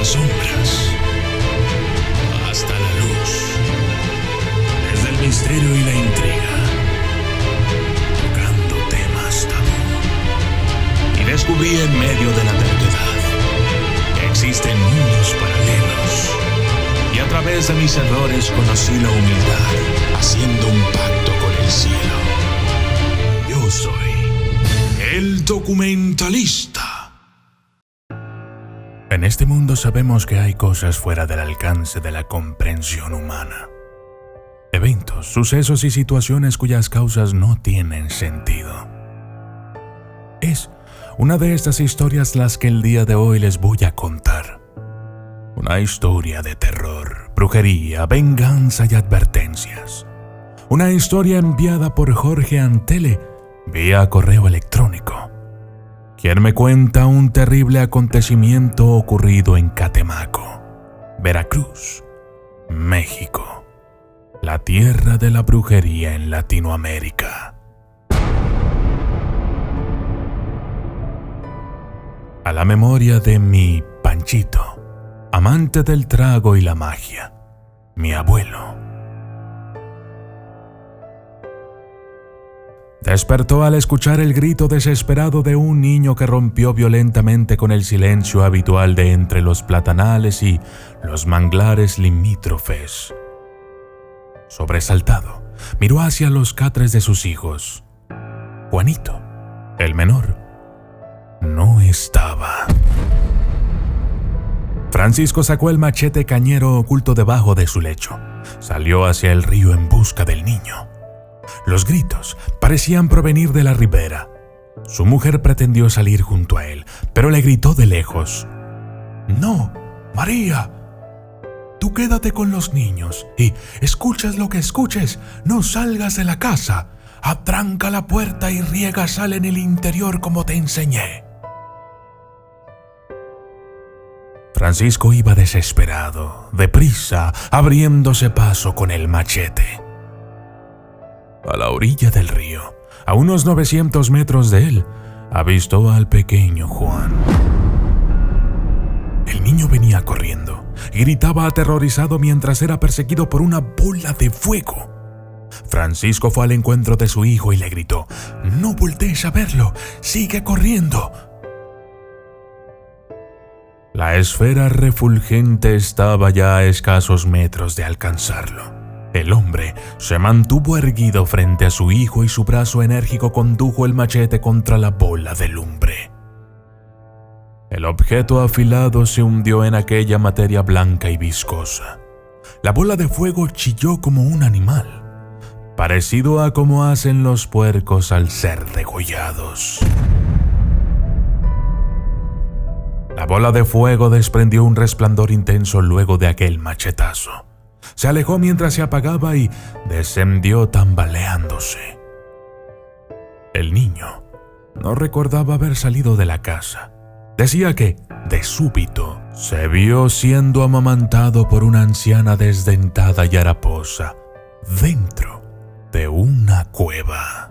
las sombras hasta la luz, desde el misterio y la intriga, tocando temas tabú. Y descubrí en medio de la verdad que existen mundos paralelos. Y a través de mis errores conocí la humildad, haciendo un pacto con el cielo. Yo soy el documentalista. En este mundo sabemos que hay cosas fuera del alcance de la comprensión humana. Eventos, sucesos y situaciones cuyas causas no tienen sentido. Es una de estas historias las que el día de hoy les voy a contar. Una historia de terror, brujería, venganza y advertencias. Una historia enviada por Jorge Antele vía correo electrónico, quien me cuenta un terrible acontecimiento ocurrido en Catemaco, Veracruz, México, la tierra de la brujería en Latinoamérica. A la memoria de mi Panchito, amante del trago y la magia, mi abuelo. Despertó al escuchar el grito desesperado de un niño que rompió violentamente con el silencio habitual de entre los platanales y los manglares limítrofes. Sobresaltado, miró hacia los catres de sus hijos. Juanito, el menor, no estaba. Francisco sacó el machete cañero oculto debajo de su lecho. Salió hacia el río en busca del niño. Los gritos parecían provenir de la ribera. Su mujer pretendió salir junto a él, pero le gritó de lejos: «No, María, tú quédate con los niños y escuches lo que escuches, no salgas de la casa. Atranca la puerta y riega sal en el interior como te enseñé». Francisco iba desesperado, deprisa, abriéndose paso con el machete. A la orilla del río, a unos 900 metros de él, avistó al pequeño Juan. El niño venía corriendo y gritaba aterrorizado mientras era perseguido por una bola de fuego. Francisco fue al encuentro de su hijo y le gritó: «No voltees a verlo, sigue corriendo». La esfera refulgente estaba ya a escasos metros de alcanzarlo. El hombre se mantuvo erguido frente a su hijo y su brazo enérgico condujo el machete contra la bola de lumbre. El objeto afilado se hundió en aquella materia blanca y viscosa. La bola de fuego chilló como un animal, parecido a como hacen los puercos al ser degollados. La bola de fuego desprendió un resplandor intenso luego de aquel machetazo. Se alejó mientras se apagaba y descendió tambaleándose. El niño no recordaba haber salido de la casa. Decía que, de súbito, se vio siendo amamantado por una anciana desdentada y haraposa dentro de una cueva.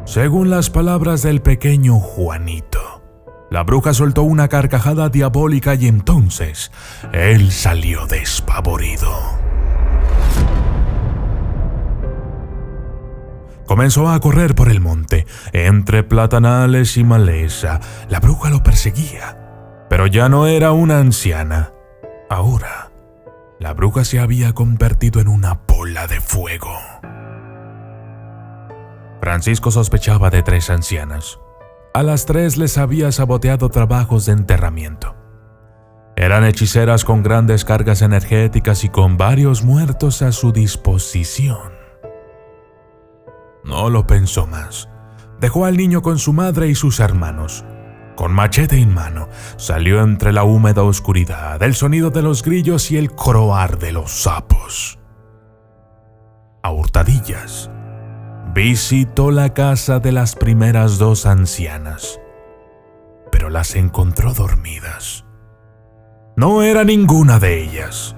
Según las palabras del pequeño Juanito, la bruja soltó una carcajada diabólica y entonces él salió despavorido. Comenzó a correr por el monte, entre platanales y maleza. La bruja lo perseguía, pero ya no era una anciana. Ahora, la bruja se había convertido en una bola de fuego. Francisco sospechaba de 3 ancianas. A las 3 les había saboteado trabajos de enterramiento. Eran hechiceras con grandes cargas energéticas y con varios muertos a su disposición. No lo pensó más. Dejó al niño con su madre y sus hermanos. Con machete en mano, salió entre la húmeda oscuridad, el sonido de los grillos y el croar de los sapos. A hurtadillas, visitó la casa de las primeras 2 ancianas, pero las encontró dormidas. No era ninguna de ellas.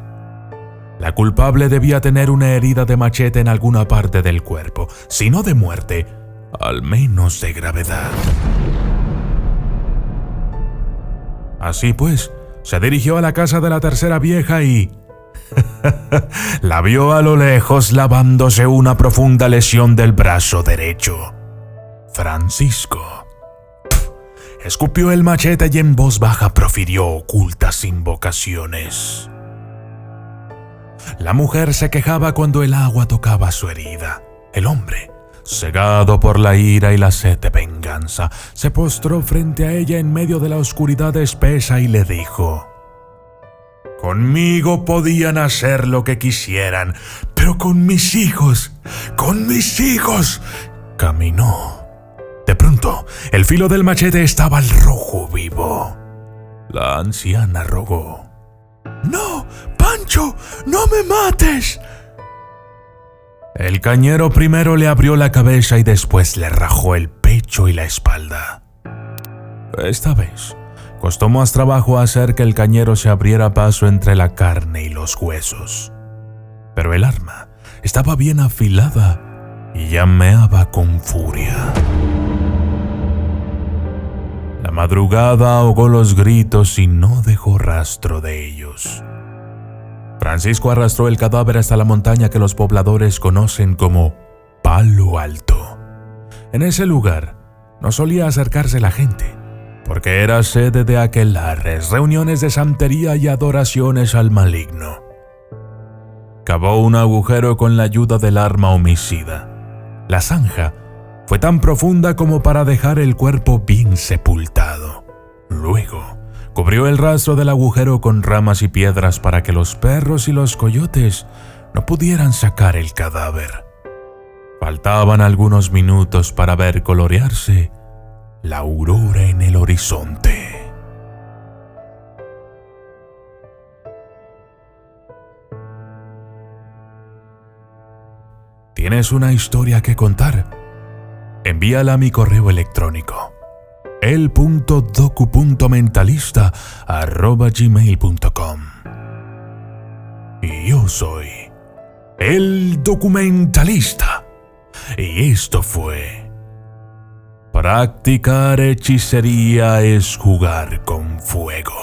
La culpable debía tener una herida de machete en alguna parte del cuerpo, si no de muerte, al menos de gravedad. Así pues, se dirigió a la casa de la tercera vieja y la vio a lo lejos lavándose una profunda lesión del brazo derecho. Francisco escupió el machete y en voz baja profirió ocultas invocaciones. La mujer se quejaba cuando el agua tocaba su herida. El hombre, cegado por la ira y la sed de venganza, se postró frente a ella en medio de la oscuridad espesa y le dijo: «Conmigo podían hacer lo que quisieran, pero con mis hijos. Caminó. De pronto, el filo del machete estaba al rojo vivo. La anciana rogó: «No, Pancho, no me mates». El cañero primero le abrió la cabeza y después le rajó el pecho y la espalda. Esta vez, costó más trabajo hacer que el cañero se abriera paso entre la carne y los huesos. Pero el arma estaba bien afilada y llameaba con furia. La madrugada ahogó los gritos y no dejó rastro de ellos. Francisco arrastró el cadáver hasta la montaña que los pobladores conocen como Palo Alto. En ese lugar no solía acercarse la gente, porque era sede de aquelarres, reuniones de santería y adoraciones al maligno. Cavó un agujero con la ayuda del arma homicida. La zanja fue tan profunda como para dejar el cuerpo bien sepultado. Luego, cubrió el rastro del agujero con ramas y piedras para que los perros y los coyotes no pudieran sacar el cadáver. Faltaban algunos minutos para ver colorearse la aurora en el horizonte. ¿Tienes una historia que contar? Envíala a mi correo electrónico el.docu.mentalista@gmail.com. Y yo soy el documentalista. Y esto fue: practicar hechicería es jugar con fuego.